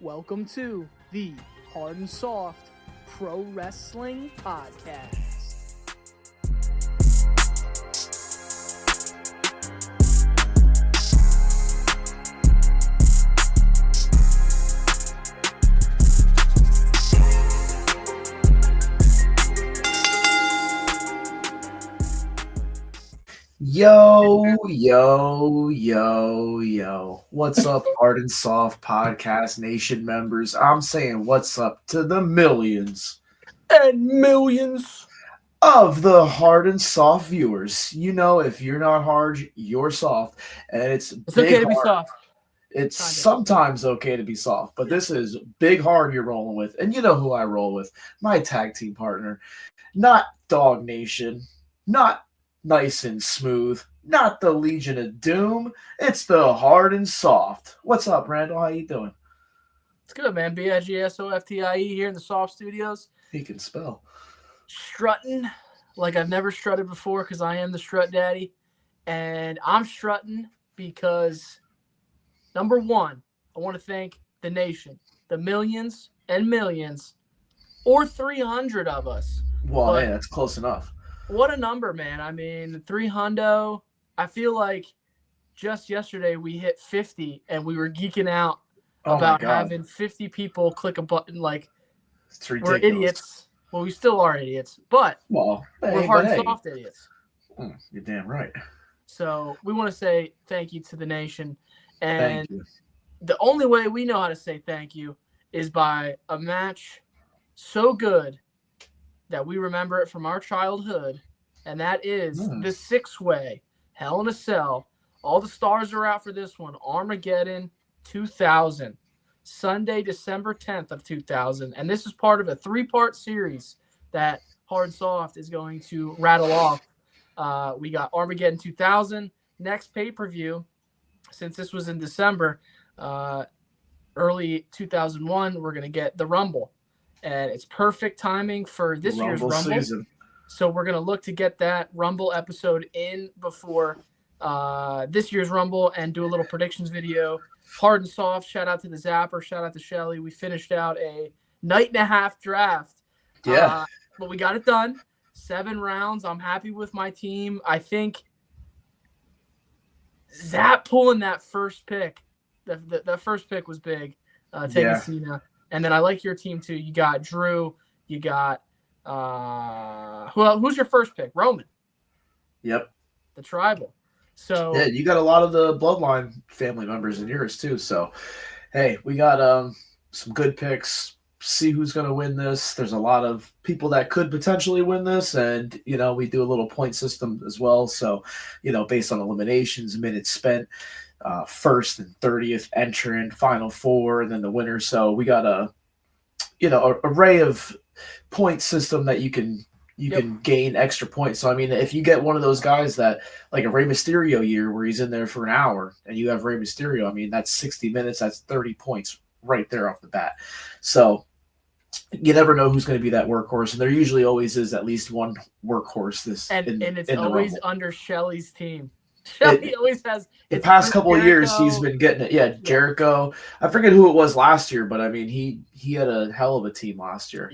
Welcome to the Hard and Soft Pro Wrestling Podcast. Yo. What's up, Hard and Soft Podcast Nation members? I'm saying what's up to the millions And millions of the Hard and Soft viewers. You know, if you're not hard, you're soft. And it's okay to be soft. It's sometimes okay to be soft, but this is BigHard you're rolling with. And you know who I roll with. My tag team partner. Not Dog Nation. Not Nice and Smooth. Not the Legion of Doom. It's the Hard and Soft. What's up, Randall? How you doing? It's good, man. BigSoftie here in the Soft Studios. He can spell. Strutting like I've never strutted before because I am the strut daddy. And I'm strutting because, number one, I want to thank the nation, the millions and millions, or 300 of us. Well, hey, that's close enough. What a number, man. I mean, 300. I feel like just yesterday we hit 50 and we were geeking out about having 50 people click a button like it's ridiculous. We're idiots. Well, we still are idiots, but we're hard and soft idiots. You're damn right. So we want to say thank you to the nation. And the only way we know how to say thank you is by a match so good that we remember it from our childhood, and that is the 6-way Hell in a Cell. All the stars are out for this one. Armageddon 2000, Sunday, December 10th of 2000, and this is part of a 3-part series that Hard Soft is going to rattle off. We got Armageddon 2000, next pay-per-view, since this was in December, early 2001, we're going to get the Rumble. And it's perfect timing for this year's Rumble season. So we're going to look to get that Rumble episode in before this year's Rumble and do a little predictions video. Hard and Soft, shout out to the Zapper, shout out to Shelly. We finished out a night-and-a-half draft. Yeah. But we got it done. 7 rounds. I'm happy with my team. I think Zap pulling that first pick, the first pick was big, taking Cena. And then I like your team too. You got Drew. You got who's your first pick? Roman. Yep. The tribal. So yeah, you got a lot of the bloodline family members in yours too. So hey, we got some good picks. See who's going to win this. There's a lot of people that could potentially win this, and we do a little point system as well. So based on eliminations, minutes spent. First and 30th entrant, final 4, and then the winner. So we got a array of point system that you can gain extra points. So I mean, if you get one of those guys that like a Rey Mysterio year where he's in there for an hour and you have Rey Mysterio, I mean that's 60 minutes, that's 30 points right there off the bat. So you never know who's going to be that workhorse, and there usually always is at least one workhorse. And it's always under Shelly's team. Shelly always has. The past couple of years, he's been getting it. Yeah, Jericho. I forget who it was last year, but I mean, he had a hell of a team last year.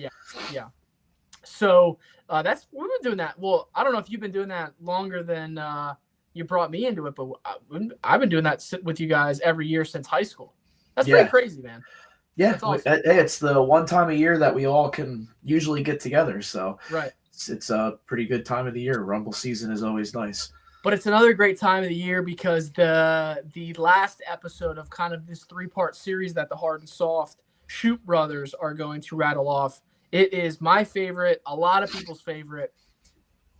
Yeah. So we've been doing that. Well, I don't know if you've been doing that longer than you brought me into it, but I've been doing that with you guys every year since high school. That's pretty crazy, man. Yeah, awesome. It's the one time a year that we all can usually get together. So right, it's a pretty good time of the year. Rumble season is always nice. But it's another great time of the year because the last episode of kind of this 3-part series that the Hard and Soft Shoot brothers are going to rattle off. It is my favorite, a lot of people's favorite.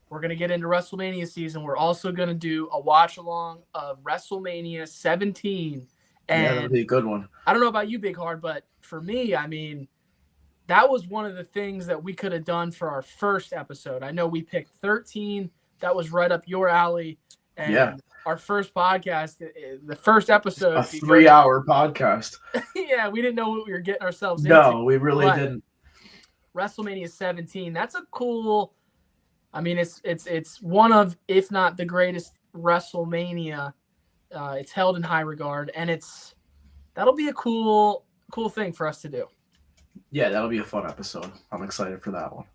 We're going to get into WrestleMania season. We're also going to do a watch-along of WrestleMania 17. And that'll be a good one. I don't know about you, BigHard, but for me, I mean, that was one of the things that we could have done for our first episode. I know we picked 13. That was right up your alley. And our first podcast, the first episode. A 3-hour podcast. Yeah, we didn't know what we were getting ourselves into. No, we really didn't. WrestleMania 17. That's a cool. I mean, it's one of, if not the greatest WrestleMania. It's held in high regard, and that'll be a cool cool thing for us to do. Yeah, that'll be a fun episode. I'm excited for that one.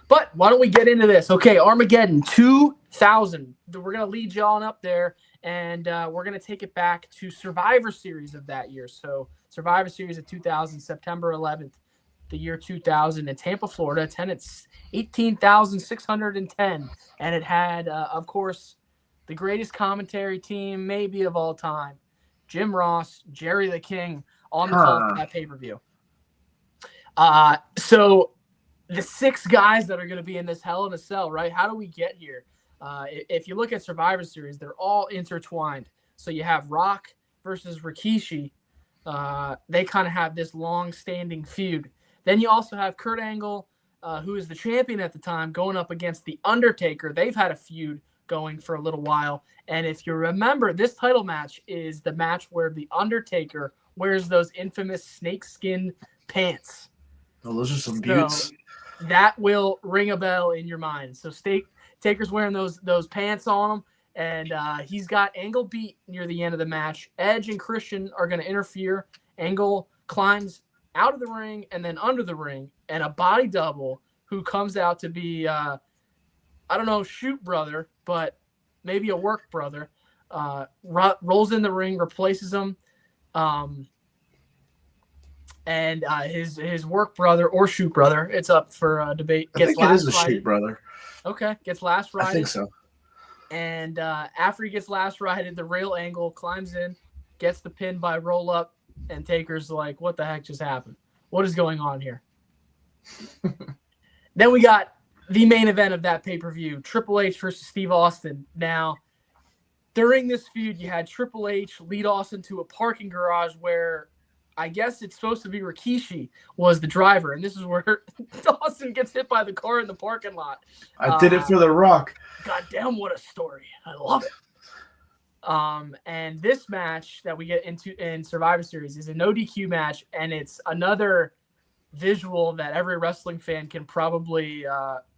But why don't we get into this? Okay, Armageddon 2000. We're going to lead you on up there, and we're going to take it back to Survivor Series of that year. So Survivor Series of 2000, September 11th, the year 2000 in Tampa, Florida. Attendance 18,610. And it had, of course, the greatest commentary team maybe of all time, Jim Ross, Jerry the King, on the call for that pay-per-view. So the 6 guys that are going to be in this Hell in a Cell, right? How do we get here? If you look at Survivor Series, they're all intertwined. So you have Rock versus Rikishi. They kind of have this long-standing feud. Then you also have Kurt Angle, who is the champion at the time, going up against The Undertaker. They've had a feud going for a little while. And if you remember, this title match is the match where The Undertaker wears those infamous snakeskin pants. Oh, those are some beauts. So that will ring a bell in your mind. So Taker's wearing those pants on him, and he's got Angle beat near the end of the match. Edge and Christian are going to interfere. Angle climbs out of the ring and then under the ring, and a body double who comes out to be, I don't know, Shoot brother, but maybe a work brother, rolls in the ring, replaces him. And his work brother or Shoot brother, it's up for debate. I think it is the Shoot brother. Okay, gets last righted. I think so. And after he gets last righted, the Real Angle climbs in, gets the pin by roll up, and Taker's like, what the heck just happened? What is going on here? Then we got the main event of that pay-per-view, Triple H versus Steve Austin. Now, during this feud, you had Triple H lead Austin to a parking garage where I guess it's supposed to be Rikishi was the driver, and this is where Austin gets hit by the car in the parking lot. I did it for The Rock. Goddamn, what a story. I love it. And this match that we get into in Survivor Series is a no DQ match, and it's another visual that every wrestling fan can probably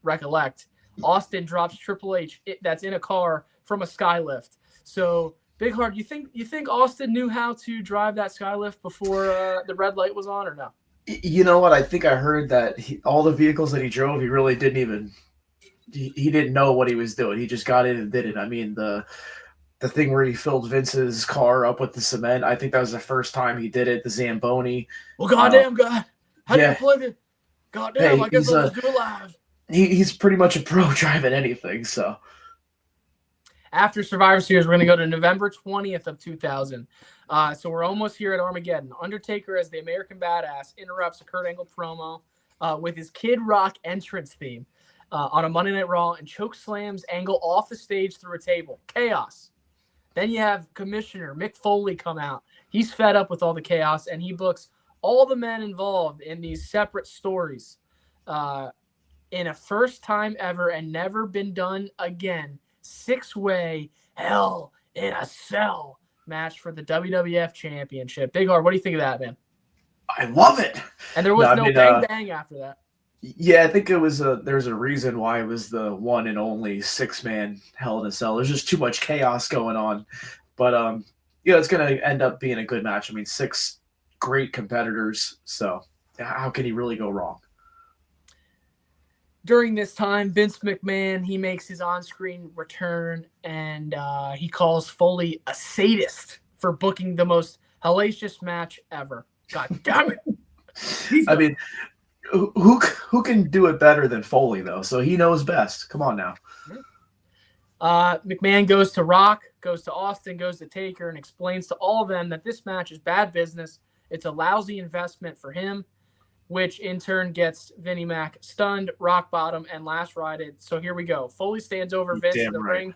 recollect. Austin drops Triple H that's in a car from a skylift. So BigHard, you think Austin knew how to drive that skylift before the red light was on, or no? You know what? I think I heard that all the vehicles that he drove, he really didn't even he didn't know what he was doing. He just got in and did it. I mean, the thing where he filled Vince's car up with the cement, I think that was the first time he did it. The Zamboni. Well, goddamn, God, how do you play it? Goddamn, I guess I'll just do it live. He's pretty much a pro driving anything. So after Survivor Series, we're going to go to November 20th of 2000. So we're almost here at Armageddon. Undertaker, as the American Badass, interrupts a Kurt Angle promo with his Kid Rock entrance theme on a Monday Night Raw and choke slams Angle off the stage through a table. Chaos. Then you have Commissioner Mick Foley come out. He's fed up with all the chaos, and he books all the men involved in these separate stories in a first time ever and never been done again. 6-way Hell in a Cell match for the WWF Championship. BigHard, what do you think of that, man? I love it. And there was no bang after that. Yeah, I think it was there's a reason why it was the one and only 6-man Hell in a Cell. There's just too much chaos going on. But it's going to end up being a good match. I mean, 6 great competitors, so how can he really go wrong? During this time, Vince McMahon, he makes his on-screen return, and he calls Foley a sadist for booking the most hellacious match ever. God damn it. I mean, who can do it better than Foley, though? So he knows best. Come on now. McMahon goes to Rock, goes to Austin, goes to Taker, and explains to all of them that this match is bad business. It's a lousy investment for him, which in turn gets Vinnie Mac stunned, rock bottom, and last righted. So here we go. Foley stands over Vince in the ring.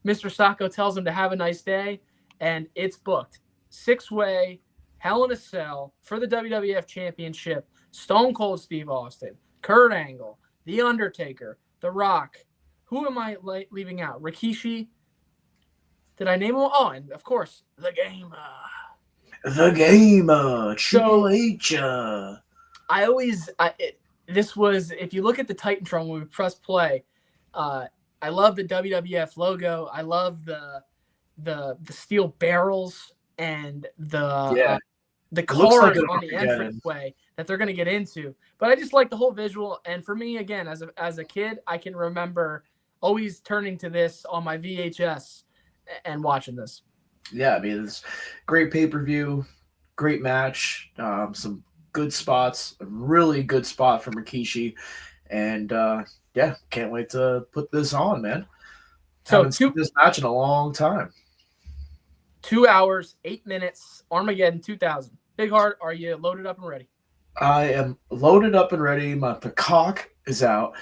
Mr. Sacco tells him to have a nice day, and it's booked. 6-way Hell in a Cell for the WWF Championship. Stone Cold Steve Austin, Kurt Angle, The Undertaker, The Rock. Who am I leaving out? Rikishi. Did I name them? Oh, and of course, The Game. Triple H. This was, if you look at the Titantron when we press play, I love the WWF logo. I love the steel barrels and the the It looks like cars an on the Armageddon. entranceway that they're going to get into. But I just like the whole visual. And for me, again, as a kid, I can remember always turning to this on my VHS and watching this. Yeah, I mean, it's great pay-per-view, great match, some good spots, a really good spot for Rikishi. And yeah, can't wait to put this on, man. So Haven't seen this match in a long time. 2 hours, 8 minutes, Armageddon 2000. BigHard, are you loaded up and ready? I am loaded up and ready. My peacock is out.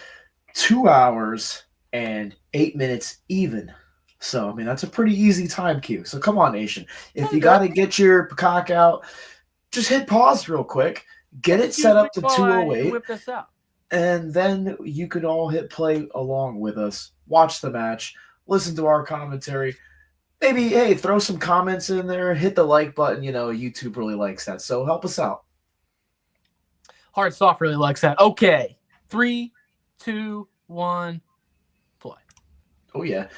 2 hours and 8 minutes even. So, I mean, that's a pretty easy time cue. So, come on, Nation. If you got to get your peacock out, just hit pause real quick. Get it set up to 208. Whip this out. And then you can all hit play along with us. Watch the match. Listen to our commentary. Maybe, hey, throw some comments in there. Hit the like button. You know, YouTube really likes that. So help us out. Hard&Soft really likes that. Okay. 3, 2, 1, play. Oh, yeah.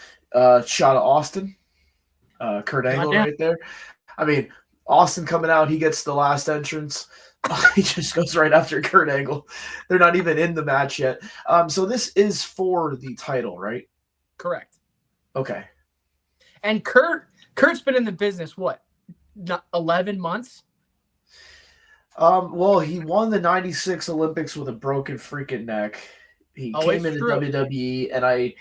Shot of Austin. Kurt Angle right there. I mean, Austin coming out. He gets the last entrance. He just goes right after Kurt Angle. They're not even in the match yet. So this is for the title, right? Correct. Okay. And Kurt's been in the business, what, 11 months? Well, he won the 96 Olympics with a broken freaking neck. He came into WWE, and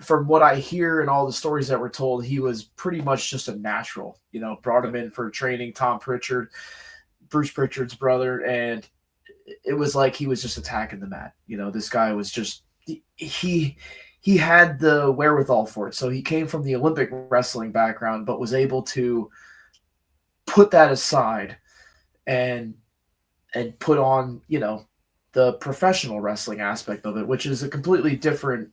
from what I hear and all the stories that were told, he was pretty much just a natural. You know, brought him in for training, Tom Pritchard, Bruce Pritchard's brother, and it was like he was just attacking the mat. You know, this guy was just he had the wherewithal for it. So he came from the Olympic wrestling background, but was able to put that aside and put on, you know, the professional wrestling aspect of it, which is a completely different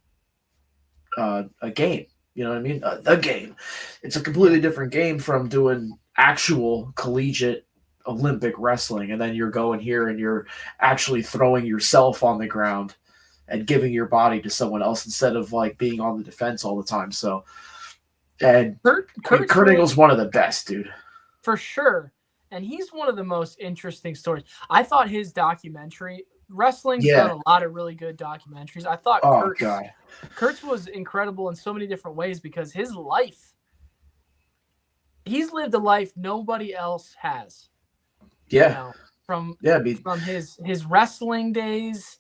a game. You know what I mean? The game. It's a completely different game from doing actual collegiate Olympic wrestling, and then you're going here and you're actually throwing yourself on the ground and giving your body to someone else instead of like being on the defense all the time. So, and Kurt Angle's one of the best, dude. For sure. And he's one of the most interesting stories. I thought his documentary, wrestling's done a lot of really good documentaries. I thought Kurt's was incredible in so many different ways because his life, he's lived a life nobody else has. Yeah. You know, from his wrestling days,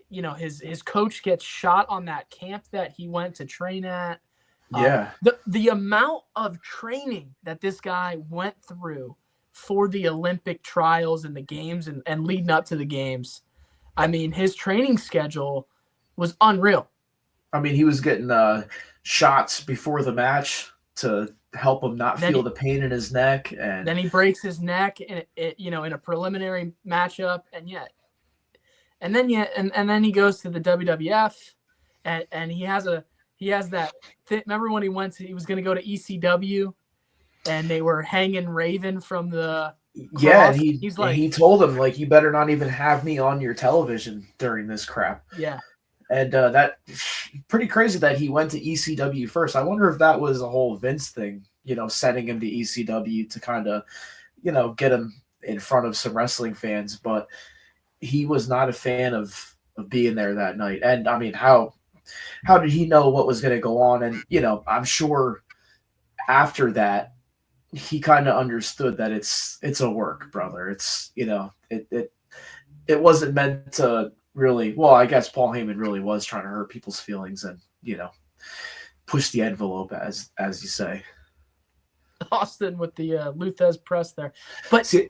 you know, his coach gets shot on that camp that he went to train at. The amount of training that this guy went through for the Olympic trials and the games and leading up to the games. I mean, his training schedule was unreal. I mean, he was getting shots before the match to help him not feel the pain in his neck, and then he breaks his neck in a preliminary matchup, and then he goes to the WWF, and he has that. Remember when he was going to go to ECW, and they were hanging Raven from the cross? Yeah, and he told him like, you better not even have me on your television during this crap. Yeah. And that pretty crazy that he went to ECW first. I wonder if that was a whole Vince thing, you know, sending him to ECW to kind of, you know, get him in front of some wrestling fans. But he was not a fan of being there that night. And I mean, how did he know what was going to go on? And, you know, I'm sure after that, he kind of understood that it's a work, brother. It's, you know, it wasn't meant to really, well, I guess Paul Heyman really was trying to hurt people's feelings and, you know, push the envelope, as you say. Austin with the Luthez press there. But see,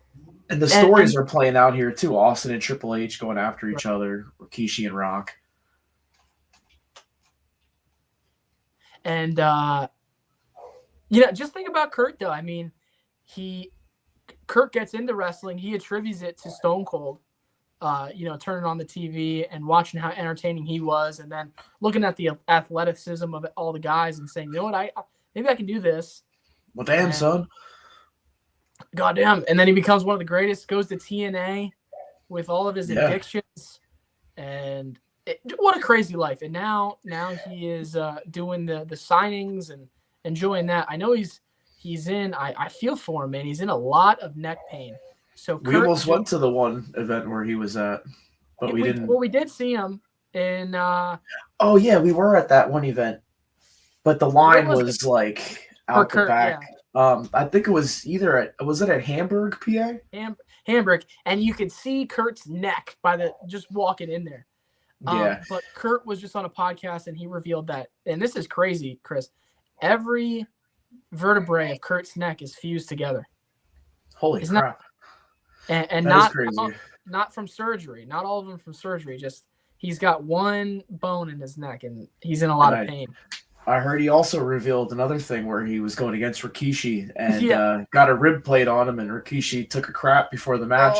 and the stories are playing out here too. Austin and Triple H going after each other, Rikishi and Rock. And you know, just think about Kurt though. I mean, Kurt gets into wrestling, he attributes it to Stone Cold. You know, turning on the TV and watching how entertaining he was, and then looking at the athleticism of all the guys and saying, you know what, maybe I can do this. Well, damn, son. Goddamn. And then he becomes one of the greatest, goes to TNA with all of his addictions. And what a crazy life. And now he is doing the signings and enjoying that. I know he's he's in. I feel for him, man. He's in a lot of neck pain. So we almost went to the one event where he was at, but we didn't. Well, we did see him in. Oh yeah, we were at that one event, but the line was like out the back. Yeah. I think it was at Hamburg, PA? Hamburg, and you could see Kurt's neck by just walking in there. Yeah. But Kurt was just on a podcast and he revealed that, and this is crazy, Chris. Every vertebrae of Kurt's neck is fused together. Holy crap! And not from surgery. Not all of them from surgery. Just he's got one bone in his neck and he's in a lot of pain. I heard he also revealed another thing where he was going against Rikishi and got a rib plate on him, and Rikishi took a crap before the match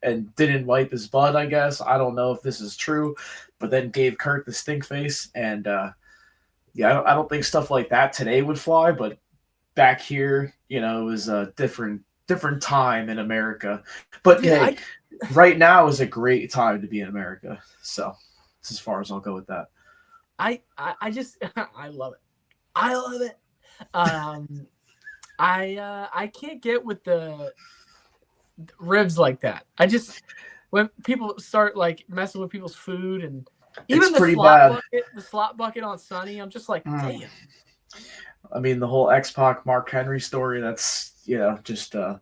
and didn't wipe his butt, I guess. I don't know if this is true, but then gave Kurt the stink face. And I don't think stuff like that today would fly, but back here, it was a different time in America. But right now is a great time to be in America. So that's as far as I'll go with that. I just I love it. I love it. I can't get with the ribs like that. When people start like messing with people's food and even the slot bucket on Sunny, I'm just like, damn. I mean, the whole X-Pac Mark Henry story, that's just I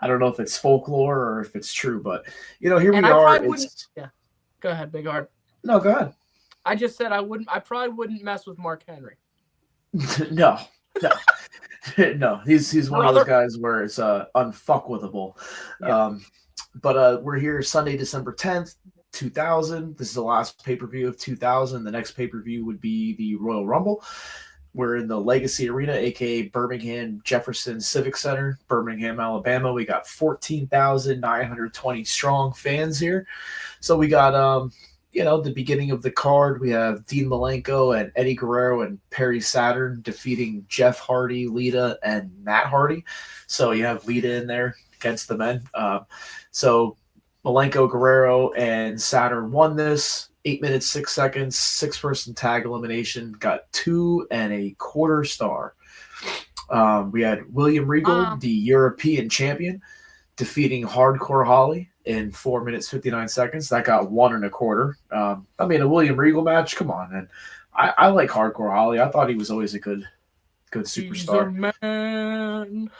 don't know if it's folklore or if it's true, but here we are. Go ahead, BigHard. No, go ahead. I just said I probably wouldn't mess with Mark Henry. No. No, he's one of those guys where it's unfuckwithable. Yeah. But we're here Sunday, December 10th, 2000. This is the last pay-per-view of 2000. The next pay-per-view would be the Royal Rumble. We're in the Legacy Arena, aka Birmingham Jefferson Civic Center, Birmingham, Alabama. We got 14,920 strong fans here. So we got the beginning of the card, we have Dean Malenko and Eddie Guerrero and Perry Saturn defeating Jeff Hardy, Lita, and Matt Hardy. So you have Lita in there against the men. So Malenko, Guerrero, and Saturn won this. 8 minutes, 6 seconds, 6-person tag elimination. Got 2.25 stars. We had William Regal, the European champion, defeating Hardcore Holly in 4 minutes, 59 seconds. That got 1.25. I mean, a William Regal match, come on. And I like Hardcore Holly. I thought he was always a good superstar. He's a man.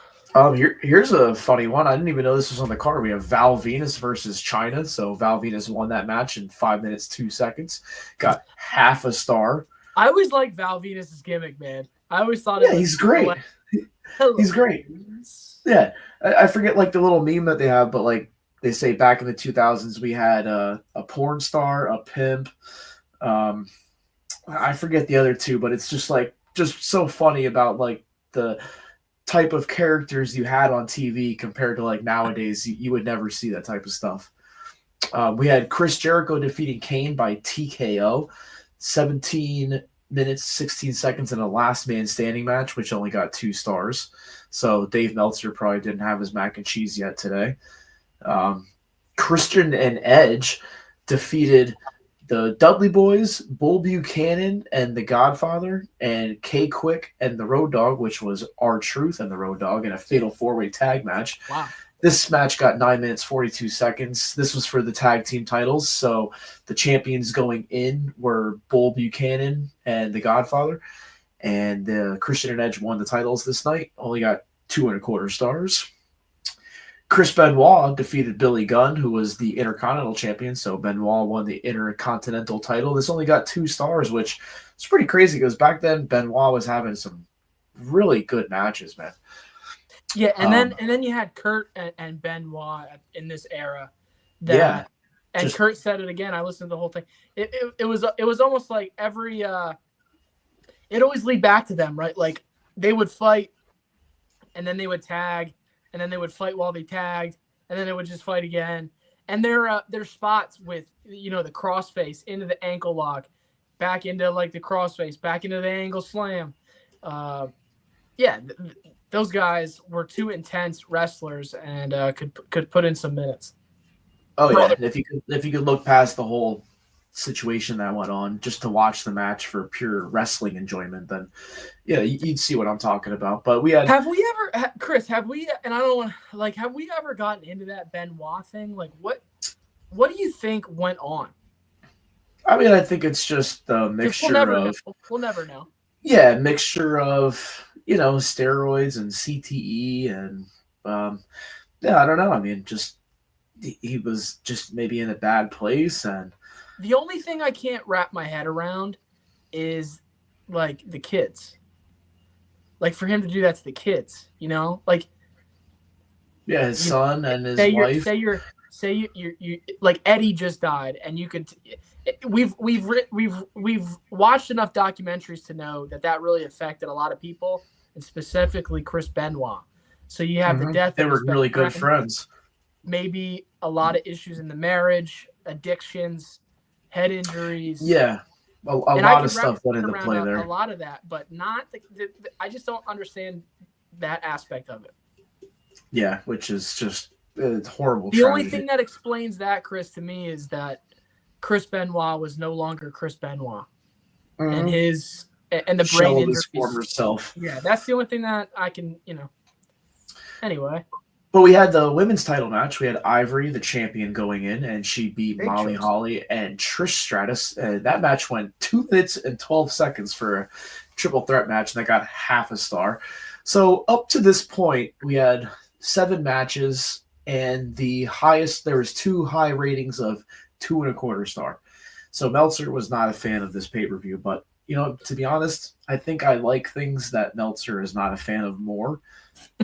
Here's a funny one. I didn't even know this was on the card. We have Val Venus versus China. So Val Venus won that match in 5 minutes, 2 seconds. Got 0.5 star. I always liked Val Venus's gimmick, man. I always thought he's great. He's great. Yeah. I forget like the little meme that they have, but like they say back in the 2000s we had a porn star, a pimp. I forget the other two, but it's just so funny about like the type of characters you had on TV compared to like nowadays. You would never see that type of stuff. We had Chris Jericho defeating Kane by TKO, 17 minutes, 16 seconds in a last man standing match, which only got 2 stars. So Dave Meltzer probably didn't have his mac and cheese yet today. Christian and Edge defeated the Dudley Boys, Bull Buchanan, and the Godfather, and K-Quick and the Road Dogg, which was R-Truth and the Road Dogg in a fatal 4-way tag match. Wow. This match got 9 minutes, 42 seconds. This was for the tag team titles. So the champions going in were Bull Buchanan and the Godfather. And Christian and Edge won the titles this night. Only got 2.25 stars. Chris Benoit defeated Billy Gunn, who was the Intercontinental Champion. So Benoit won the Intercontinental title. This only got 2 stars, which is pretty crazy because back then Benoit was having some really good matches, man. Yeah, and then you had Kurt and Benoit in this era. Kurt said it again. I listened to the whole thing. It was almost like every it always lead back to them, right? Like they would fight, and then they would tag. And then they would fight while they tagged, and then they would just fight again. And their spots with the crossface into the ankle lock, back into like the crossface, back into the angle slam. Those guys were 2 intense wrestlers and could put in some minutes. Oh yeah, and if you could look past the whole situation that went on just to watch the match for pure wrestling enjoyment, then yeah, you'd see what I'm talking about. But we had. Have we ever, Chris? Have we? And I don't want like. Have we ever gotten into that Benoit thing? Like, what do you think went on? I mean, I think it's just the mixture we'll never know. Yeah, mixture of steroids and CTE and yeah, I don't know. I mean, just he was just maybe in a bad place, and the only thing I can't wrap my head around is like the kids. Like for him to do that to the kids, like yeah, his son and his wife. Say you like Eddie just died, and you could. We've watched enough documentaries to know that really affected a lot of people, and specifically Chris Benoit. So you have the death. They were really good friends. Maybe a lot of issues in the marriage, addictions, head injuries. Yeah, a lot of stuff went into play there. A lot of that, but not I just don't understand that aspect of it. Yeah, which is just horrible. The only thing that explains that, Chris, to me is that Chris Benoit was no longer Chris Benoit, and the brain injuries. His former self. Yeah, that's the only thing that I can, Anyway. But we had the women's title match. We had Ivory, the champion, going in, and she beat Molly Holly and Trish Stratus. And that match went 2 minutes and 12 seconds for a triple threat match, and that got half a star. So up to this point, we had 7 matches, and the highest, there was 2 high ratings of 2.25 star. So Meltzer was not a fan of this pay-per-view, but to be honest, I think I like things that Meltzer is not a fan of more,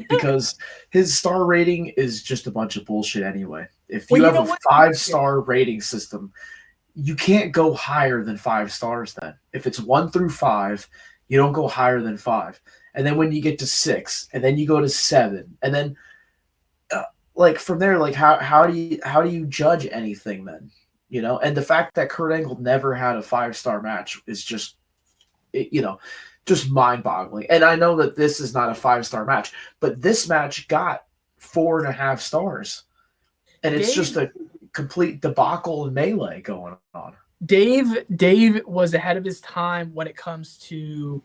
because his star rating is just a bunch of bullshit anyway. If you have a 5-star rating system, you can't go higher than 5 stars then. If it's 1 through 5, you don't go higher than 5. And then when you get to 6, and then you go to 7, and then like from there, like how do you judge anything then? And the fact that Kurt Angle never had a 5-star match is just just mind-boggling. And I know that this is not a 5-star match, but this match got 4.5 stars. And it's just a complete debacle and melee going on. Dave was ahead of his time when it comes to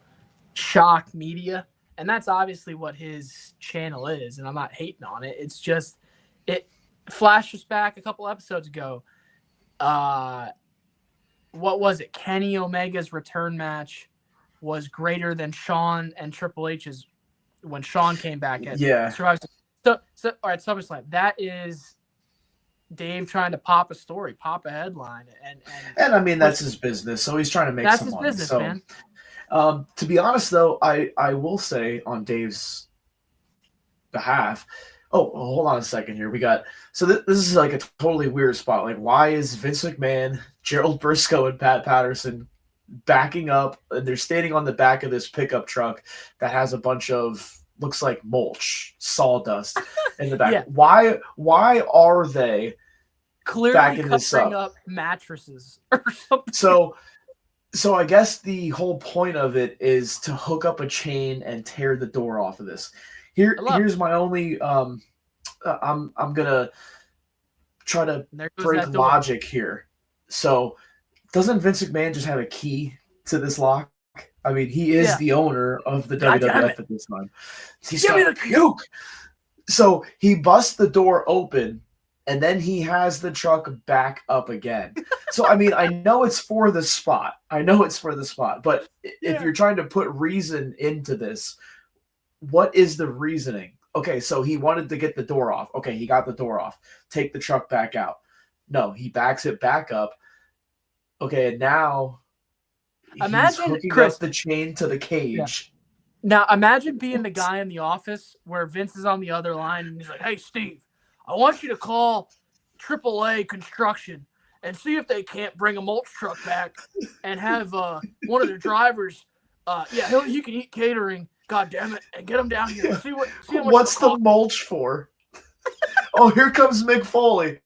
shock media. And that's obviously what his channel is. And I'm not hating on it. It's just, it flashes back a couple episodes ago. What was it? Kenny Omega's return match was greater than Shawn and Triple H's when Shawn came back at Survivor. So all right, SummerSlam. That is Dave trying to pop a story, pop a headline, and I mean that's his business. So he's trying to make some money. That's his business, man. To be honest, though, I will say on Dave's behalf. Oh, hold on a second here. We got this is like a totally weird spot. Like, why is Vince McMahon, Gerald Briscoe, and Pat Patterson backing up, and they're standing on the back of this pickup truck that has a bunch of looks like mulch, sawdust in the back? Yeah. Why are they clearly backing this up mattresses or something? So I guess the whole point of it is to hook up a chain and tear the door off of this. Here's my only I'm gonna try to break logic here. So doesn't Vince McMahon just have a key to this lock? I mean, he is the owner of the WWF at this time. He's got to puke. So he busts the door open, and then he has the truck back up again. So, I mean, I know it's for the spot. But if you're trying to put reason into this, what is the reasoning? Okay, so he wanted to get the door off. Okay, he got the door off. Take the truck back out. No, he backs it back up. Okay, and now he's hooking up the chain to the cage. Yeah. Now, imagine being the guy in the office where Vince is on the other line, and he's like, "Hey, Steve, I want you to call AAA Construction and see if they can't bring a mulch truck back and have one of their drivers, he can eat catering, God damn it, and get him down here. See what's the mulch for? Oh, here comes Mick Foley.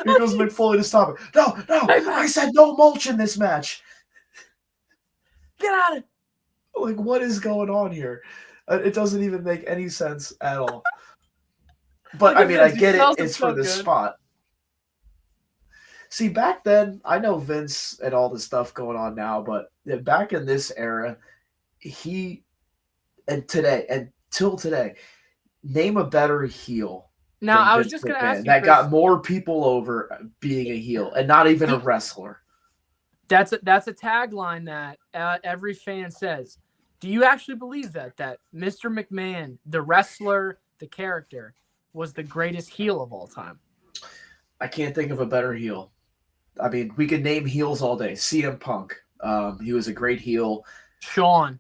Here goes Mick Foley to stop it. No, I said no mulch in this match. Get out of it. Like, what is going on here? It doesn't even make any sense at all. But, I mean, I get it. It's for the spot. See, back then, I know Vince and all this stuff going on now, but back in this era, and till today, name a better heel Now, than I was Vince just going to ask McMahon you, that Chris, got more people over being a heel and not even a wrestler. That's a tagline that every fan says. Do you actually believe that Mr. McMahon, the wrestler, the character, was the greatest heel of all time? I can't think of a better heel. I mean, we could name heels all day. CM Punk, he was a great heel. Sean,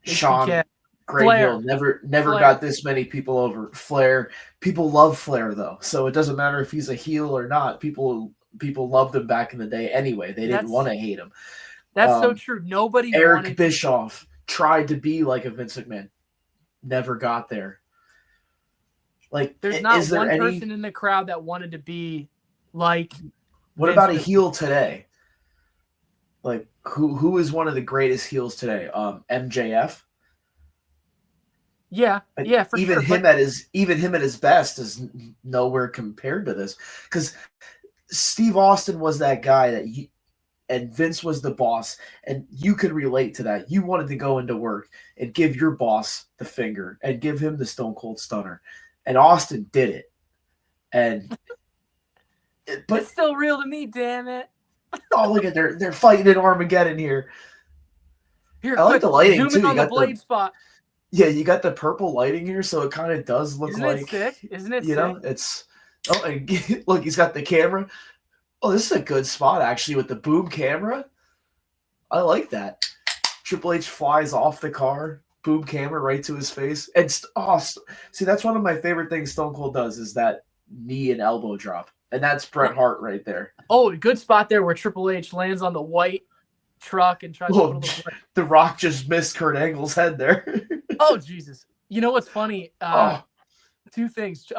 great Flair. heel. Never Flair. Got this many people over. Flair. People love Flair though, so it doesn't matter if he's a heel or not. People loved him back in the day anyway. They didn't want to hate him. That's so true. Nobody Eric Bischoff tried to be like a Vince McMahon. Never got there. Like, there's not one person in the crowd that wanted to be like. What about a heel today? Like, who is one of the greatest heels today? MJF. Yeah, for even sure. Him even him at his best is nowhere compared to this, because Steve Austin was that guy and Vince was the boss, and you could relate to that. You wanted to go into work and give your boss the finger and give him the Stone Cold Stunner, and Austin did it. But it's still real to me, damn it. Oh, look at they're fighting in Armageddon here. I like the lighting too. Zoom in on the blade spot. Yeah, you got the purple lighting here, so it kind of does look like. Isn't it sick? Isn't it sick? Know, it's. Oh, and look, he's got the camera. Oh, this is a good spot actually with the boom camera. I like that. Triple H flies off the car, boom camera right to his face, and see, that's one of my favorite things Stone Cold does is that knee and elbow drop, and that's Bret Hart right there. Oh, good spot there where Triple H lands on the white truck and tries to put The Rock just missed Kurt Angle's head there. Oh, Jesus. You know what's funny? Two things.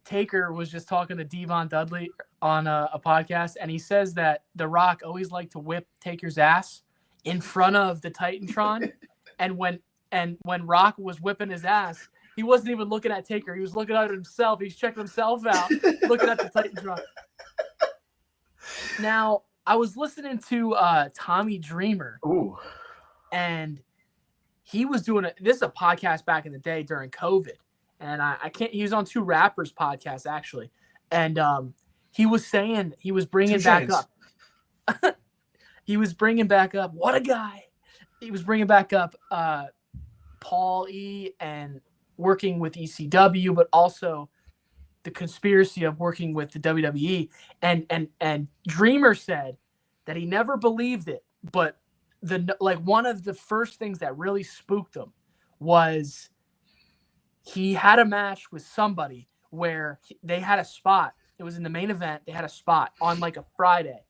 Taker was just talking to Devon Dudley on a podcast, and he says that The Rock always liked to whip Taker's ass in front of the Titantron. and when Rock was whipping his ass, he wasn't even looking at Taker. He was looking at himself. He's checking himself out, looking at the Titantron. Now, I was listening to Tommy Dreamer. Ooh. And he was doing this is a podcast back in the day during COVID. And he was on two rappers podcasts actually. And he was saying he was bringing back up. He was bringing back up, what a guy. He was bringing back up Paul E. and working with ECW, but also the conspiracy of working with the WWE. And Dreamer said that he never believed it, but one of the first things that really spooked him was he had a match with somebody where they had a spot. It was in the main event. They had a spot on like a Friday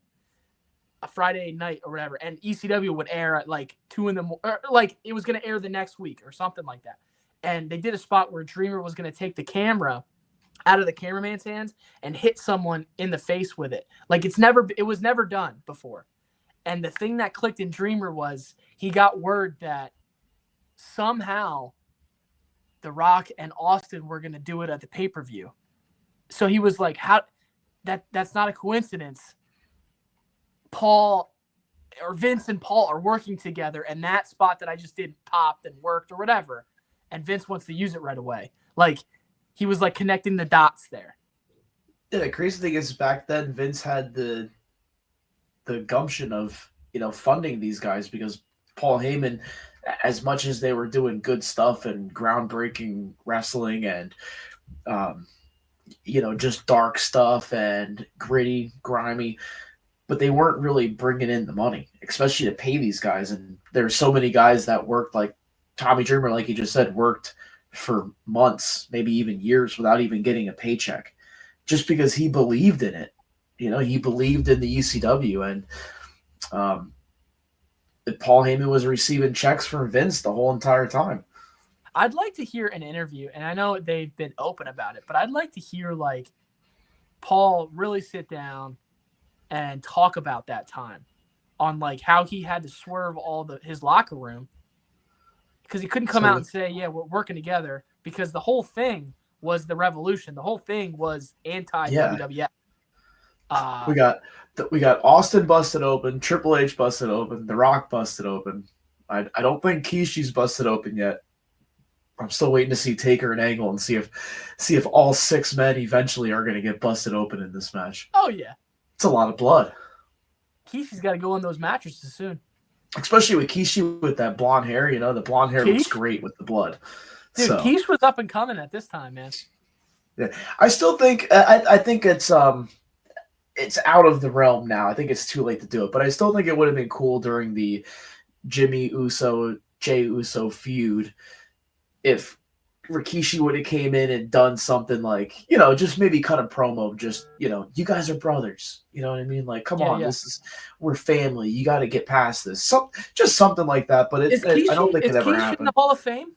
night or whatever. And ECW would air at like 2 a.m. Like it was going to air the next week or something like that. And they did a spot where Dreamer was going to take the camera out of the cameraman's hands and hit someone in the face with it. Like it was never done before. And the thing that clicked in Dreamer was he got word that somehow The Rock and Austin were going to do it at the pay-per-view. So he was like, that's not a coincidence. Vince and Paul are working together, and that spot that I just did popped and worked or whatever. And Vince wants to use it right away. Like he was like connecting the dots there. Yeah, the crazy thing is back then Vince had the gumption of, funding these guys, because Paul Heyman, as much as they were doing good stuff and groundbreaking wrestling and, just dark stuff and gritty, grimy, but they weren't really bringing in the money, especially to pay these guys. And there's so many guys that worked, like Tommy Dreamer, like you just said, worked for months, maybe even years without even getting a paycheck, just because he believed in it. He believed in the ECW, and Paul Heyman was receiving checks from Vince the whole entire time. I'd like to hear an interview, and I know they've been open about it, but I'd like to hear like Paul really sit down and talk about that time on like how he had to swerve his locker room, because he couldn't come out and say, yeah, we're working together, because the whole thing was the revolution. The whole thing was anti-WWF. We got Austin busted open, Triple H busted open, The Rock busted open. I don't think Kishi's busted open yet. I'm still waiting to see Taker and Angle and see if all 6 men eventually are going to get busted open in this match. Oh yeah, it's a lot of blood. Kishi's got to go on those mattresses soon. Especially with Kishi with that blonde hair, the blonde hair looks great with the blood. Dude, Kish was up and coming at this time, man. Yeah, I still think I think it's out of the realm now. I think it's too late to do it, but I still think it would have been cool during the Jimmy Uso Jey Uso feud if Rikishi would have came in and done something like, just maybe cut a promo, just, you guys are brothers. You know what I mean? Like, come on, we're family. You got to get past this. Just something like that. But I don't think it ever happened. In the Hall of Fame?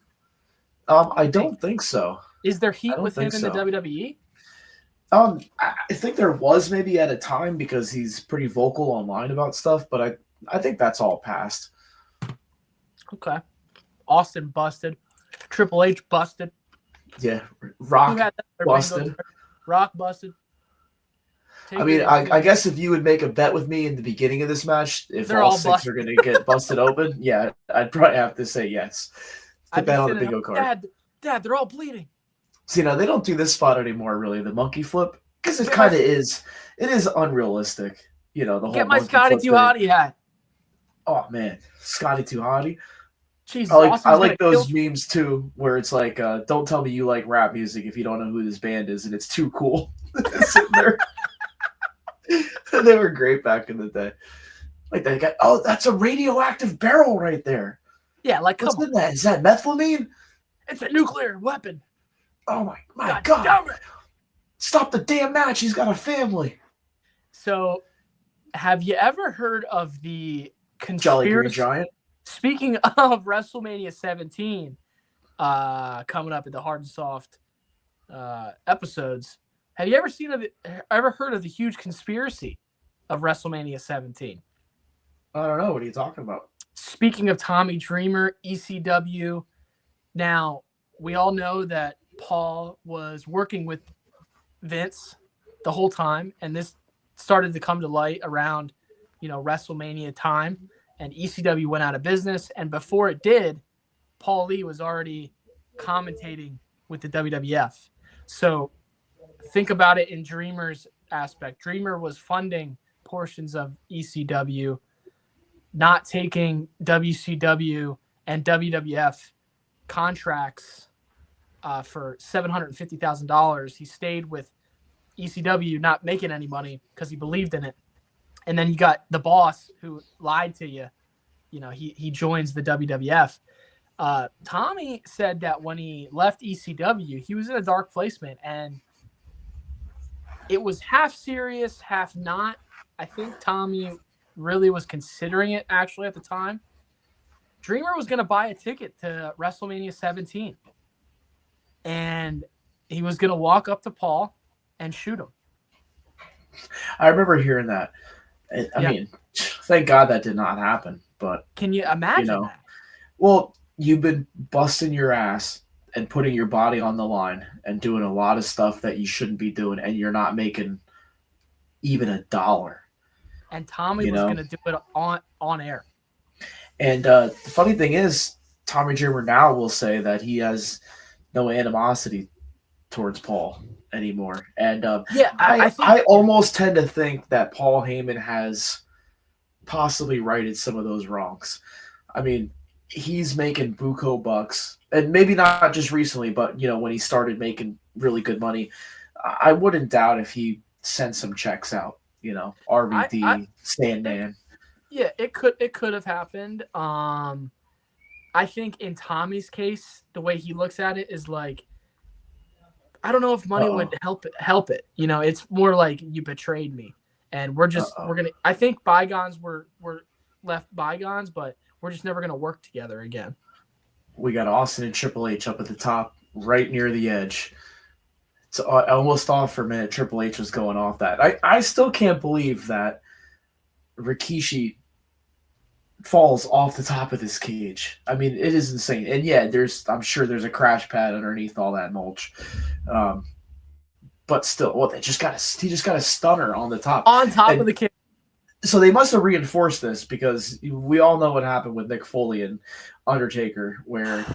I don't think so. Is there heat with him in the WWE? I think there was maybe at a time because he's pretty vocal online about stuff, but I think that's all past. Okay. Austin busted. Triple H busted. Yeah, Rock busted. Rock busted. I guess if you would make a bet with me in the beginning of this match, if all 6 are going to get busted open, yeah, I'd probably have to say yes. To bet on the bingo card. Dad, they're all bleeding. See, they don't do this spot anymore, really, the monkey flip, because it kind of is. It is unrealistic, the whole. Get my Scotty Too Hottie hat. Oh man, Scotty Too Hottie. Jesus, I like those memes too, where it's like, don't tell me you like rap music if you don't know who this band is, and it's too cool. Sitting there. They were great back in the day. Like that guy, oh, that's a radioactive barrel right there. Yeah, like what's in that? Is that methylamine? It's a nuclear weapon. Oh my God. Stop the damn match. He's got a family. So, have you ever heard of the conspiracy? Jolly Green Giant? Speaking of WrestleMania 17, coming up in the Hard and Soft episodes, have you ever heard of the huge conspiracy of WrestleMania 17? I don't know. What are you talking about? Speaking of Tommy Dreamer, ECW. Now, we all know that Paul was working with Vince the whole time, and this started to come to light around, WrestleMania time, and ECW went out of business. And before it did, Paul Lee was already commentating with the WWF. So think about it in Dreamer's aspect. Dreamer was funding portions of ECW, not taking WCW and WWF contracts for $750,000. He stayed with ECW, not making any money because he believed in it. And then you got the boss who lied to you. He joins the WWF. Tommy said that when he left ECW, he was in a dark placement, and it was half serious, half not. I think Tommy really was considering it actually at the time. Dreamer was going to buy a ticket to WrestleMania 17, and he was going to walk up to Paul and shoot him. I remember hearing that. I mean, thank God that did not happen. But can you imagine that? Well, you've been busting your ass and putting your body on the line and doing a lot of stuff that you shouldn't be doing, and you're not making even $1. And Tommy was going to do it on air. And the funny thing is, Tommy Dreamer now will say that he has no animosity towards Paul anymore. And I almost tend to think that Paul Heyman has possibly righted some of those wrongs. I mean, he's making buco bucks, and maybe not just recently, but when he started making really good money, I wouldn't doubt if he sent some checks out. RVD, Sandman. Yeah, it could have happened. I think in Tommy's case, the way he looks at it is like, I don't know if money would help it. It's more like you betrayed me, and we're gonna. I think bygones were left bygones, but we're just never gonna work together again. We got Austin and Triple H up at the top, right near the edge. It's almost off for a minute. Triple H was going off that. I still can't believe that Rikishi falls off the top of this cage. I mean, it is insane. And yeah, I'm sure there's a crash pad underneath all that mulch. but still, well, he just got a stunner on the top. On top of the cage. So they must have reinforced this because we all know what happened with Mick Foley and Undertaker, where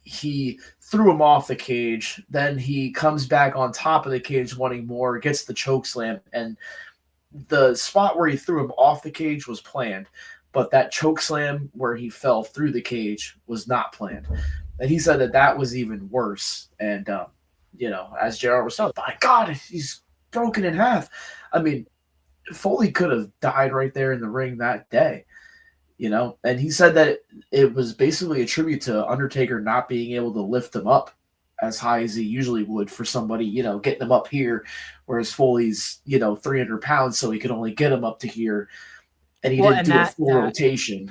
he threw him off the cage. Then he comes back on top of the cage wanting more, gets the choke slam, and the spot where he threw him off the cage was planned, but that choke slam where he fell through the cage was not planned. And he said that was even worse. And, as JR was saying, my God, he's broken in half. I mean, Foley could have died right there in the ring that day, and he said that it was basically a tribute to Undertaker not being able to lift him up as high as he usually would for somebody, getting him up here, whereas Foley's, 300 pounds, so he could only get him up to here, and he didn't do a full rotation.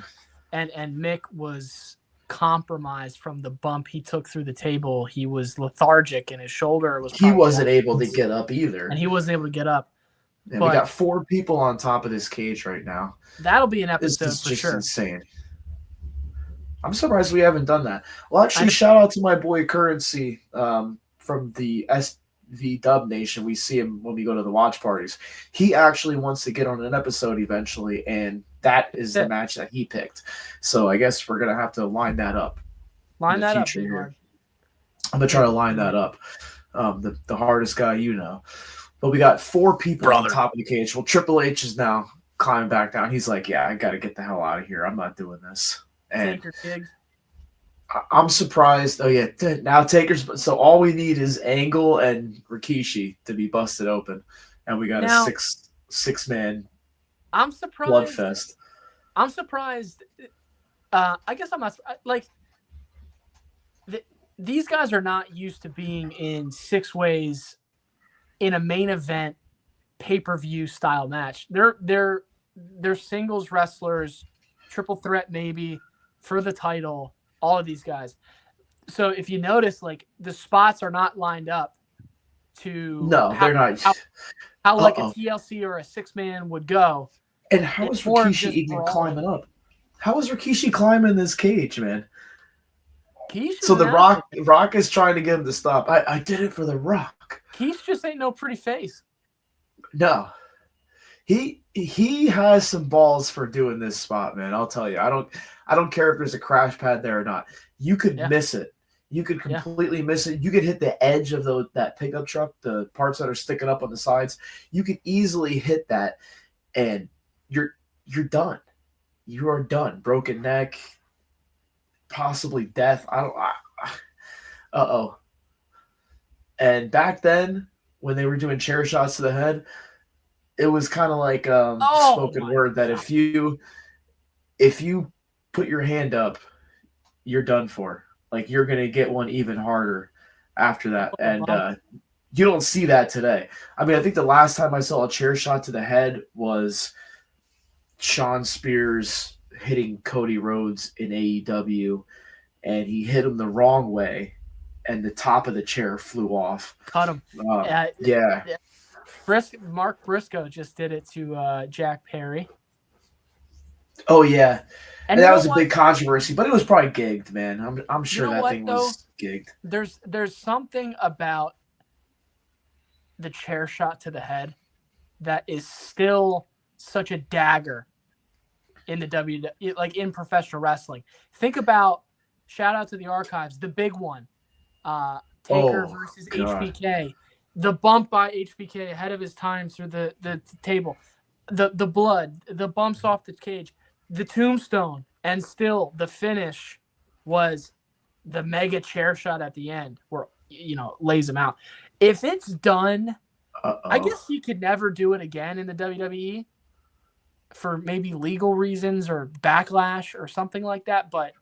And Mick was compromised from the bump he took through the table. He was lethargic, and his shoulder was. He wasn't able to get up either, and he wasn't able to get up. And we got 4 people on top of this cage right now. That'll be an episode this is for just sure. Insane. I'm surprised we haven't done that. Well, actually, shout out to my boy Currency from the SV Dub Nation. We see him when we go to the watch parties. He actually wants to get on an episode eventually, and that is the match that he picked. So I guess we're gonna have to line that up. Line that up, BigHard. I'm gonna try to line that up. The hardest guy But we got 4 people on top of the cage. Well, Triple H is now climbing back down. He's like, yeah, I got to get the hell out of here. I'm not doing this. And I'm surprised. Oh, yeah. Now Taker's. So all we need is Angle and Rikishi to be busted open. And we got a six-man I'm surprised. Bloodfest. I'm surprised. I guess I'm not. These guys are not used to being in 6 ways in a main event pay-per-view style match. They're singles wrestlers, triple threat maybe for the title, all of these guys. So if you notice, like, the spots are not lined up to they're not how like a TLC or a 6-man would go. And how is Rikishi even climbing up? How is Rikishi climbing this cage, man? So the Rock is trying to get him to stop. I did it for the Rock. He's just ain't no pretty face. No. He has some balls for doing this spot, man. I'll tell you. I don't care if there's a crash pad there or not. You could miss it. You could completely miss it. You could hit the edge of that pickup truck, the parts that are sticking up on the sides. You could easily hit that, and you're done. You are done. Broken neck, possibly death. And back then, when they were doing chair shots to the head, it was kind of like spoken word that if you put your hand up, you're done for. Like, you're gonna get one even harder after that, and you don't see that today. I mean, I think the last time I saw a chair shot to the head was Shawn Spears hitting Cody Rhodes in AEW, and he hit him the wrong way, and the top of the chair flew off. Cut him. Yeah. Mark Briscoe just did it to Jack Perry. Oh yeah, and that was a big controversy, but it was probably gigged, man. I'm sure that thing was gigged. There's something about the chair shot to the head that is still such a dagger in the like in professional wrestling. Think about, shout out to the archives, the big one, Taker versus HBK. The bump by HBK ahead of his time through the table, the blood, the bumps off the cage, the tombstone, and still the finish was the mega chair shot at the end where, lays him out. If it's done, I guess you could never do it again in the WWE for maybe legal reasons or backlash or something like that. But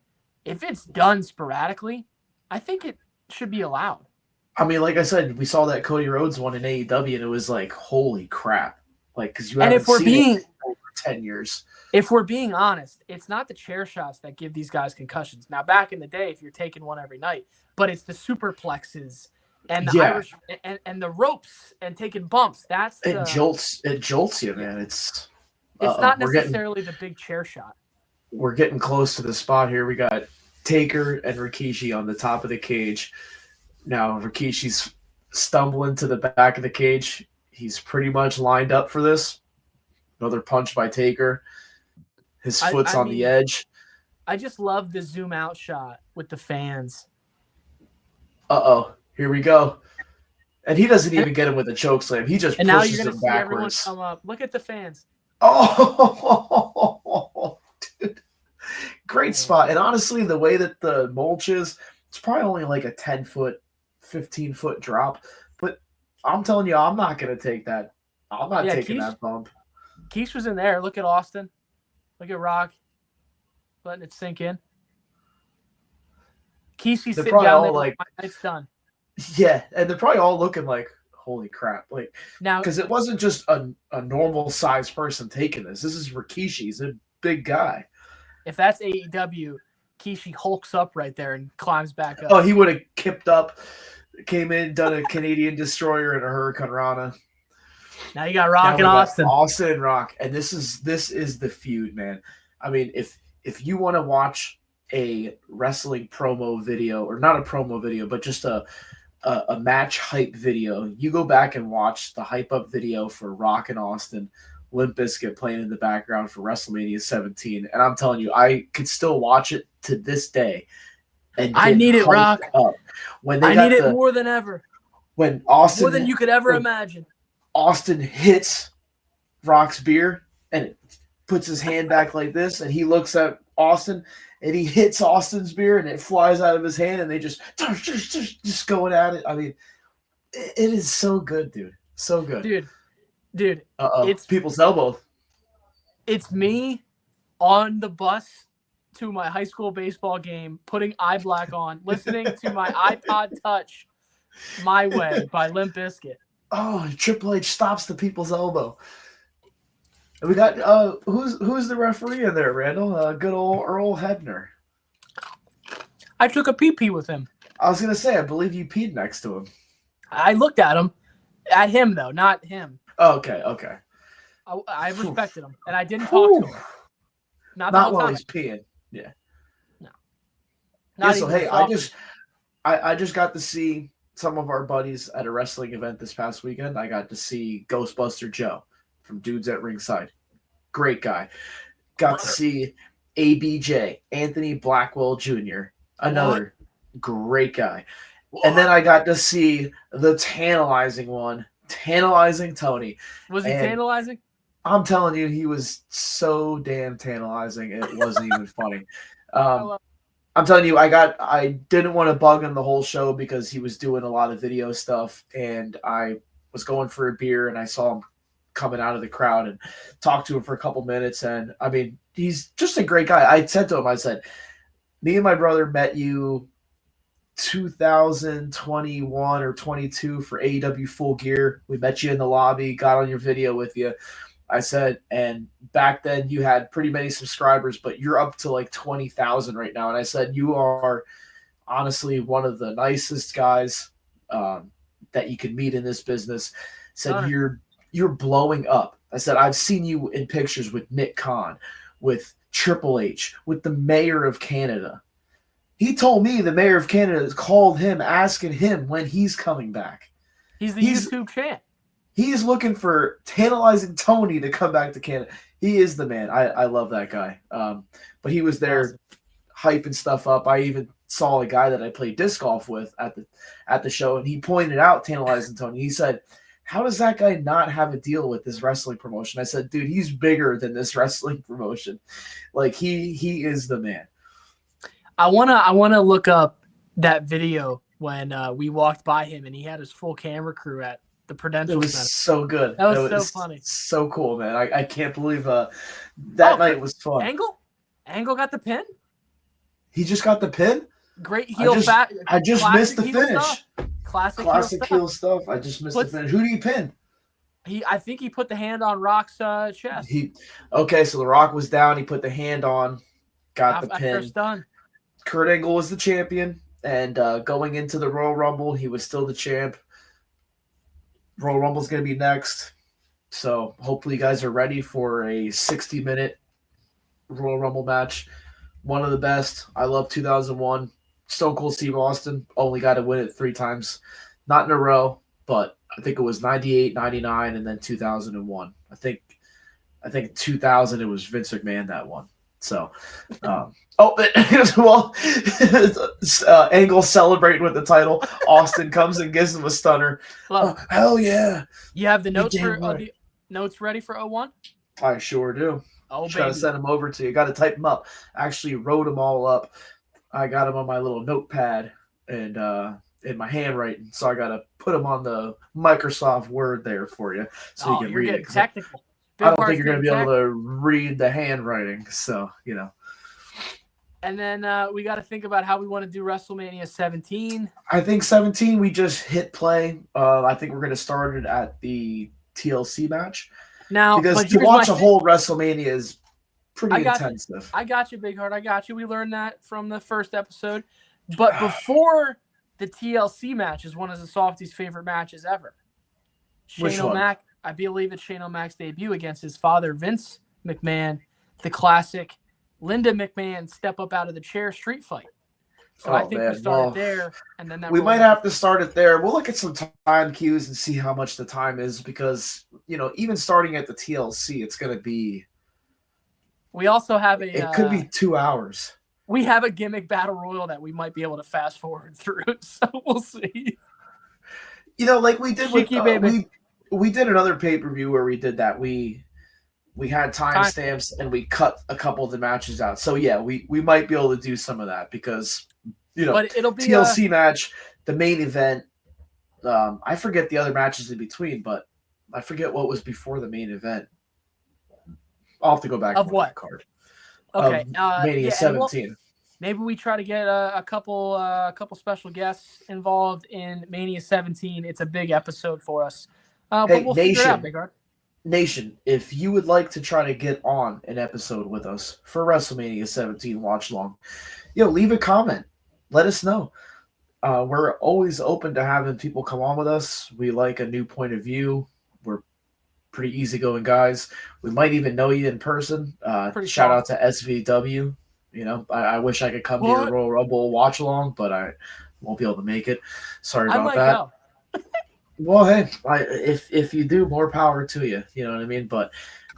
if it's done sporadically, I think it should be allowed. I mean, like I said, we saw that Cody Rhodes one in AEW, and it was like, holy crap. Like, because you haven't seen it for over 10 years. If we're being honest, it's not the chair shots that give these guys concussions. Now, back in the day, if you're taking one every night, but it's the superplexes and the Irish and the ropes and taking bumps. It jolts you, man. It's not necessarily the big chair shot. We're getting close to the spot here. We got Taker and Rikishi on the top of the cage. Now, Rikishi's stumbling to the back of the cage. He's pretty much lined up for this. Another punch by Taker. His foot's on the edge. I just love the zoom out shot with the fans. Uh-oh. Here we go. And he doesn't even get him with a choke slam. He just pushes him backwards. Everyone come up. Look at the fans. Oh, dude. Great spot. And honestly, the way that the mulch is, it's probably only like a 10-foot, 15-foot drop. But I'm telling you, I'm not going to take that. I'm not taking that bump. Keish was in there. Look at Austin. Look at Rock. Letting it sink in. Keish, he's sitting down there like, it's done. Yeah, and they're probably all looking like, holy crap. Like, now, because it wasn't just a normal sized person taking this. This is Rikishi. He's a big guy. If that's AEW, Kishi hulks up right there and climbs back up. Oh, he would have kipped up, came in, done a Canadian Destroyer and a Hurricane Rana. Now you got Rock and Austin. Austin and Rock. And this is the feud, man. I mean, if you want to watch a wrestling promo video, or not a promo video, but just a match hype video, you go back and watch the hype up video for Rock and Austin, Limp Bizkit playing in the background for WrestleMania 17. And I'm telling you, I could still watch it to this day. And I need it, Rock. When I need it more than ever. When Austin, more than you could ever imagine. Austin hits Rock's beer and it puts his hand back like this, and he looks at Austin and he hits Austin's beer and it flies out of his hand, and they just going at it. I mean, it is so good, dude. So good. Dude. It's people's elbow. It's me on the bus to my high school baseball game, putting eye black on, listening to my iPod Touch My Way by Limp Bizkit. Oh, Triple H stops the people's elbow. And we got who's the referee in there, Randall? Good old Earl Hebner. I took a pee-pee with him. I was gonna say, I believe you peed next to him. I looked at him though, not him. Oh, okay. I respected him, and I didn't talk to him. Not while he's peeing. Yeah. No. So hey, I just got to see some of our buddies at a wrestling event this past weekend. I got to see Ghostbuster Joe from Dudes at Ringside. Great guy. Got to see ABJ, Anthony Blackwell Jr., another great guy. And then I got to see the tantalizing one, Tantalizing Tony. Was he tantalizing? I'm telling you, he was so damn tantalizing. It wasn't even funny. I'm telling you, I didn't want to bug him the whole show because he was doing a lot of video stuff, and I was going for a beer, and I saw him coming out of the crowd and talked to him for a couple minutes. And I mean, he's just a great guy. I said to him, I said, me and my brother met you 2021 or 22 for AEW Full Gear. We met you in the lobby, got on your video with you. I said, and back then you had pretty many subscribers, but you're up to like 20,000 right now. And I said, you are honestly one of the nicest guys that you can meet in this business. Said, you're blowing up. I said, I've seen you in pictures with Nick Khan, with Triple H, with the mayor of Canada. He told me the mayor of Canada called him, asking him when he's coming back. He's the YouTube champ. He's looking for Tantalizing Tony to come back to Canada. He is the man. I love that guy. But he was there hyping stuff up. I even saw a guy that I played disc golf with at the show, and he pointed out Tantalizing Tony. He said, how does that guy not have a deal with this wrestling promotion? I said, dude, he's bigger than this wrestling promotion. Like, he is the man. I wanna look up that video when we walked by him and he had his full camera crew at the Prudential Center. It was so good. That was so funny. So cool, man. I can't believe that night was fun. Angle got the pin? He just got the pin? Great heel back. I just missed the finish. Stuff. Classic heel stuff. I just missed the finish. Who do you pin? I think he put the hand on Rock's chest. So the Rock was down. He put the hand on, got the pin. First done. Kurt Angle was the champion, and going into the Royal Rumble, he was still the champ. Royal Rumble's going to be next, so hopefully you guys are ready for a 60-minute Royal Rumble match. One of the best. I love 2001. Stone Cold Steve Austin only got to win it 3 times. Not in a row, but I think it was 98, 99, and then 2001. I think 2000 it was Vince McMahon that won. So, well, Angle celebrating with the title. Austin comes and gives him a stunner. Well, hell yeah! You have the notes for the notes ready for 01? I sure do. Oh, Just gotta send them over to you. Got to type them up. I actually wrote them all up. I got them on my little notepad and in my handwriting, so I gotta put them on the Microsoft Word there for you, so you can read it. Technical. I don't think you're going to be able to read the handwriting, so, you know. And then we got to think about how we want to do WrestleMania 17. I think 17, we just hit play. I think we're going to start it at the TLC match. Now, because to watch a whole WrestleMania is pretty intensive. I got you, BigHard. I got you. We learned that from the first episode. But before the TLC match is one of the Softie's favorite matches ever. Which one? O'Mac. I believe it's Shane O'Mac's debut against his father, Vince McMahon, the classic Linda McMahon step up out of the chair street fight. So I think we started there, and then we might have to start it there. We'll look at some time cues and see how much the time is, because even starting at the TLC, it's going to be. We also have It could be 2 hours. We have a gimmick battle royal that we might be able to fast forward through, so we'll see. Like we did with we did another pay-per-view where we did that. We had timestamps and we cut a couple of the matches out. So yeah, we might be able to do some of that because but it'll be TLC match, the main event. I forget the other matches in between, but I forget what was before the main event. I'll have to go back of what card. Okay, Mania 17. Maybe we try to get a couple special guests involved in Mania 17. It's a big episode for us. But we'll figure it out, BigHard. Nation, if you would like to try to get on an episode with us for WrestleMania 17 watch long, leave a comment. Let us know. We're always open to having people come on with us. We like a new point of view. We're pretty easygoing guys. We might even know you in person. Shout out to SVW. I wish I could come to your Royal Rumble watch along, but I won't be able to make it. Sorry about that. Go. Well, hey, if you do, more power to you. You know what I mean? But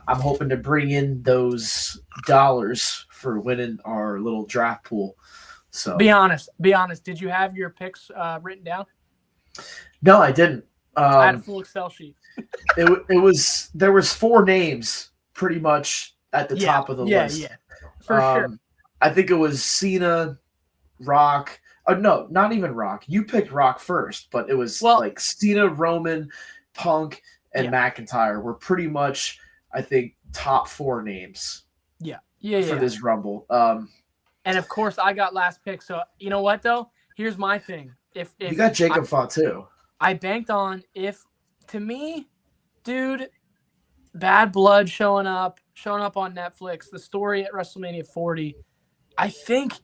I'm hoping to bring in those dollars for winning our little draft pool. So be honest. Did you have your picks written down? No, I didn't. I had a full Excel sheet. There was 4 names pretty much at the top of the list. Yeah, for sure. I think it was Cena, Rock. Oh, no, not even Rock. You picked Rock first, but it was like Cena, Roman, Punk, and McIntyre were pretty much, I think, top 4 names. Yeah. For this Rumble. And of course, I got last pick. So you know what though? Here's my thing. If you got Jacob Fatu, I banked on to me, dude, Bad Blood showing up on Netflix. The story at WrestleMania 40. I think.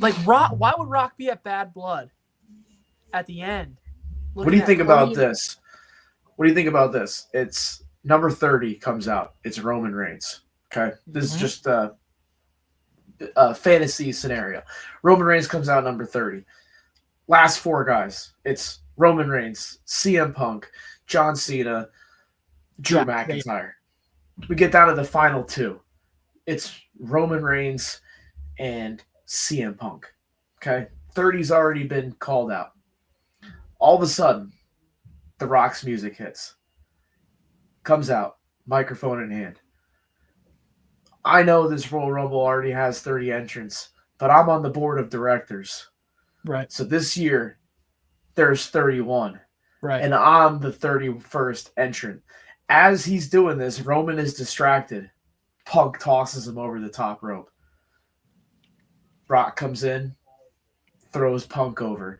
Like Rock, why would Rock be at Bad Blood at the end? What do you think about this? What do you think about this? It's number 30 comes out. It's Roman Reigns. Okay, this is just a fantasy scenario. Roman Reigns comes out number 30. Last 4 guys. It's Roman Reigns, CM Punk, John Cena, Drew McIntyre. We get down to the final 2. It's Roman Reigns and CM Punk. Okay. 30's already been called out. All of a sudden, The Rock's music hits. Comes out, microphone in hand. I know this Royal Rumble already has 30 entrants, but I'm on the board of directors. Right. So this year, there's 31. Right. And I'm the 31st entrant. As he's doing this, Roman is distracted. Punk tosses him over the top rope. Rock comes in, throws Punk over.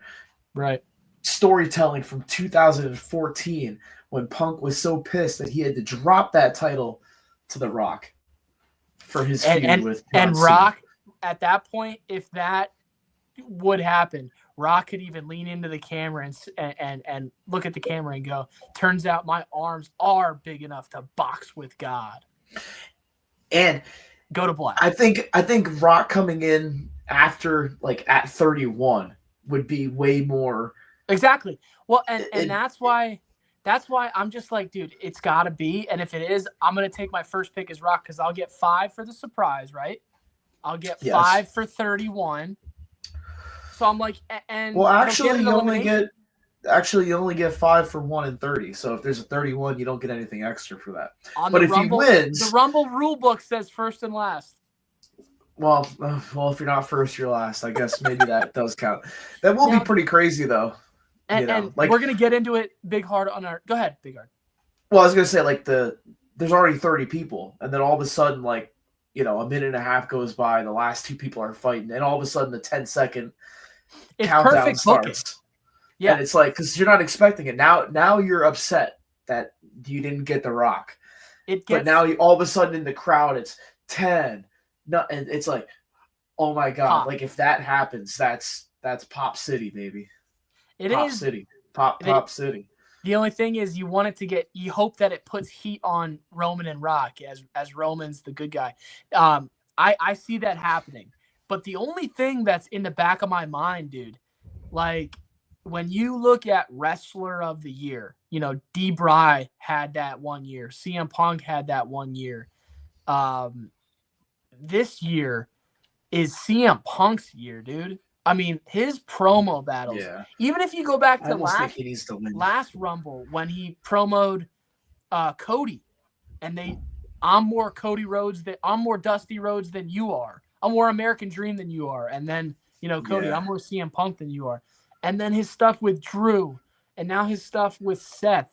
Right. Storytelling from 2014 when Punk was so pissed that he had to drop that title to The Rock for his feud with John Cena. Rock, at that point, if that would happen, Rock could even lean into the camera and look at the camera and go, turns out my arms are big enough to box with God. And go to black. I think Rock coming in after, like, at 31 would be way more Exactly. Well, and that's why I'm just like, dude, it's got to be. And if it is, I'm going to take my first pick as Rock because I'll get 5 for the surprise, right? I'll get 5 for 31. So I'm like, and well, actually, you only get 5 for 1 and 30. So if there's a 31, you don't get anything extra for that. But if he wins, the Rumble rule book says first and last. Well, if you're not first, you're last. I guess maybe that does count. That will be pretty crazy, though. And we're gonna get into it. BigHard on our. Go ahead, BigHard. Well, I was gonna say there's already 30 people, and then all of a sudden, a minute and a half goes by, and the last 2 people are fighting, and all of a sudden the 10-second countdown starts. Yeah, and it's like because you're not expecting it. Now you're upset that you didn't get the Rock. But now all of a sudden in the crowd it's 10. No, and it's like, oh my god! Pop. Like if that happens, that's Pop City, baby. Pop City. City. The only thing is, you want it to you hope that it puts heat on Roman and Rock as Roman's the good guy. I see that happening, but the only thing that's in the back of my mind, dude, like when you look at Wrestler of the Year, D-Bry had that one year, CM Punk had that one year. This year is CM Punk's year, dude. I mean, his promo battles. Yeah. Even if you go back to last Rumble when he promoed Cody, and I'm more Dusty Rhodes than you are. I'm more American Dream than you are. And then, Cody, I'm more CM Punk than you are. And then his stuff with Drew, and now his stuff with Seth.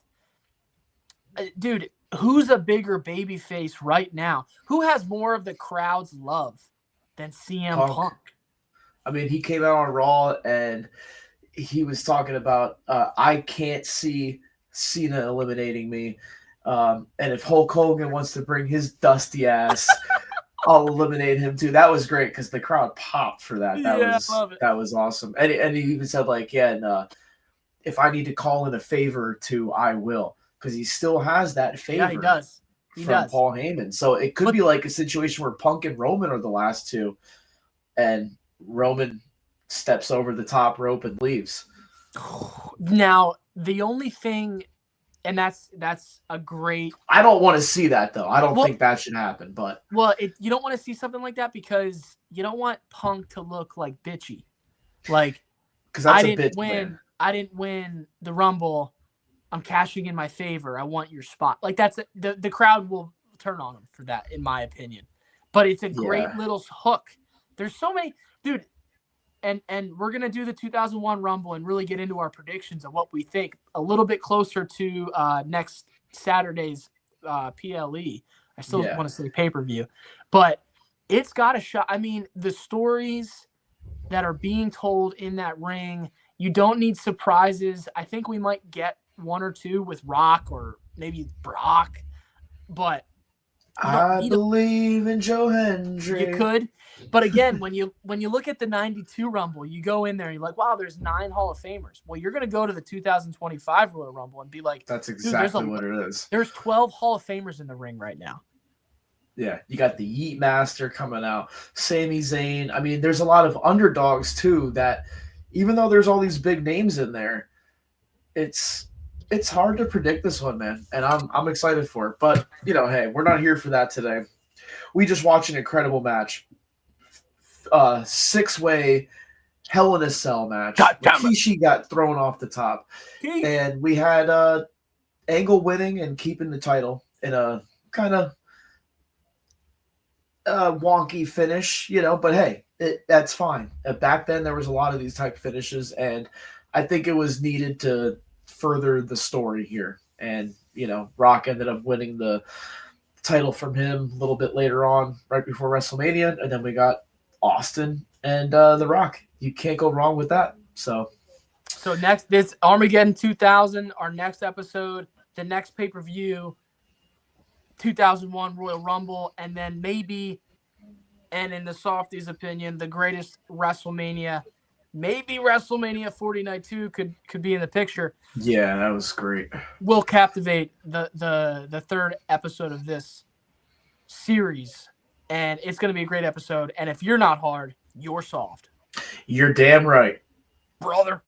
Dude, who's a bigger babyface right now? Who has more of the crowd's love than CM Punk? I mean, he came out on Raw and he was talking about, I can't see Cena eliminating me. And if Hulk Hogan wants to bring his dusty ass, I'll eliminate him too. That was great because the crowd popped for that. That was awesome. And he even said, if I need to call in a favor to, I will. Because he still has that favor. Yeah, he does. From Paul Heyman. So it could be like a situation where Punk and Roman are the last 2, and Roman steps over the top rope and leaves. Now, the only thing, and that's a great. I don't want to see that though. I don't think that should happen. But you don't want to see something like that because you don't want Punk to look like bitchy, like because I didn't win the Rumble. I'm cashing in my favor. I want your spot. Like that's the crowd will turn on him for that, in my opinion. But it's a great little hook. There's so many, dude. And we're gonna do the 2001 Rumble and really get into our predictions of what we think a little bit closer to next Saturday's PLE. I still want to say pay-per-view, but it's got a shot. I mean, the stories that are being told in that ring. You don't need surprises. I think we might get 1 or 2 with Rock or maybe Brock, but I believe in Joe Hendry. You could, but again, when you look at the 92 Rumble, you go in there and you're like, wow, there's 9 Hall of Famers. Well, you're gonna go to the 2025 Royal Rumble and be like, that's exactly what it is. There's 12 Hall of Famers in the ring right now. Yeah, you got the Yeet Master coming out, Sami Zayn. I mean, there's a lot of underdogs too that, even though there's all these big names in there, it's hard to predict this one, man, and I'm excited for it. But hey, we're not here for that today. We just watched an incredible match, 6-way Hell in a Cell match. Rikishi got thrown off the top, and we had Angle winning and keeping the title in a kind of wonky finish, but hey, that's fine. Back then, there was a lot of these type finishes, and I think it was needed to further the story here. And Rock ended up winning the title from him a little bit later on, right before WrestleMania, and then we got Austin and The Rock. You can't go wrong with that. So next, this Armageddon 2000, our next episode, the next pay-per-view, 2001 Royal Rumble, and then maybe, and in the Softie's opinion, the greatest WrestleMania. Maybe WrestleMania 49 2 could be in the picture. Yeah, that was great. Will captivate the third episode of this series, and it's going to be a great episode. And if you're not hard, you're soft. You're damn right, brother.